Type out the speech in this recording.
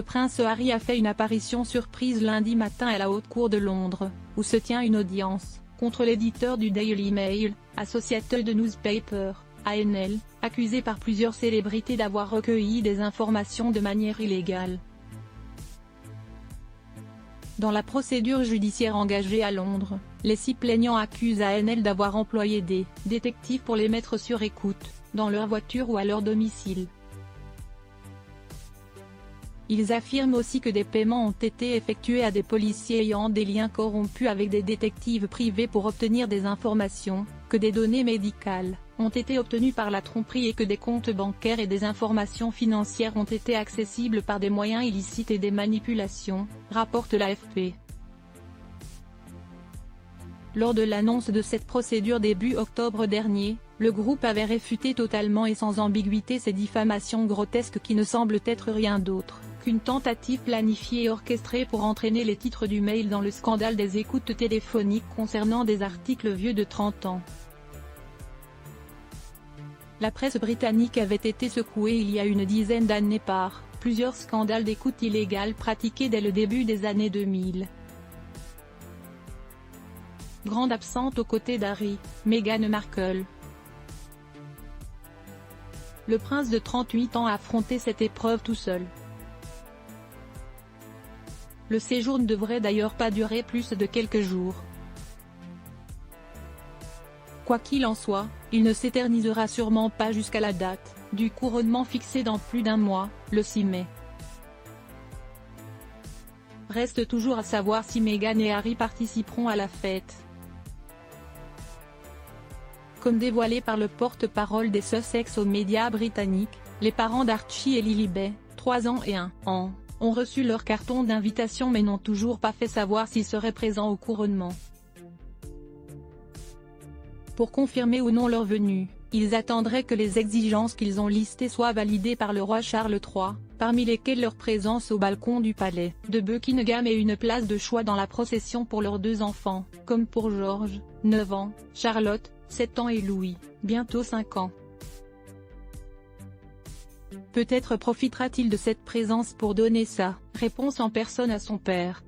prince Harry a fait une apparition surprise lundi matin à la Haute Cour de Londres, où se tient une audience, contre l'éditeur du Daily Mail, Associated Newspaper, ANL, accusé par plusieurs célébrités d'avoir recueilli des informations de manière illégale. Dans la procédure judiciaire engagée à Londres, les 6 plaignants accusent ANL d'avoir employé des détectives pour les mettre sur écoute, dans leur voiture ou à leur domicile. Ils affirment aussi que des paiements ont été effectués à des policiers ayant des liens corrompus avec des détectives privés pour obtenir des informations, que des données médicales ont été obtenues par la tromperie et que des comptes bancaires et des informations financières ont été accessibles par des moyens illicites et des manipulations, rapporte l'AFP. Lors de l'annonce de cette procédure début octobre dernier, le groupe avait réfuté totalement et sans ambiguïté ces diffamations grotesques qui ne semblent être rien d'autre qu'une tentative planifiée et orchestrée pour entraîner les titres du Mail dans le scandale des écoutes téléphoniques concernant des articles vieux de 30 ans. La presse britannique avait été secouée il y a une dizaine d'années par plusieurs scandales d'écoute illégale pratiqués dès le début des années 2000. Grande absente aux côtés d'Harry, Meghan Markle. Le prince de 38 ans a affronté cette épreuve tout seul. Le séjour ne devrait d'ailleurs pas durer plus de quelques jours. Quoi qu'il en soit, il ne s'éternisera sûrement pas jusqu'à la date du couronnement fixée dans plus d'un mois, le 6 mai. Reste toujours à savoir si Meghan et Harry participeront à la fête. Comme dévoilé par le porte-parole des Sussex aux médias britanniques, les parents d'Archie et Lilibet, 3 ans et 1 an, ont reçu leur carton d'invitation mais n'ont toujours pas fait savoir s'ils seraient présents au couronnement. Pour confirmer ou non leur venue, ils attendraient que les exigences qu'ils ont listées soient validées par le roi Charles III, parmi lesquelles leur présence au balcon du palais de Buckingham et une place de choix dans la procession pour leurs 2 enfants, comme pour George, 9 ans, Charlotte, 7 ans et Louis, bientôt 5 ans. Peut-être profitera-t-il de cette présence pour donner sa réponse en personne à son père.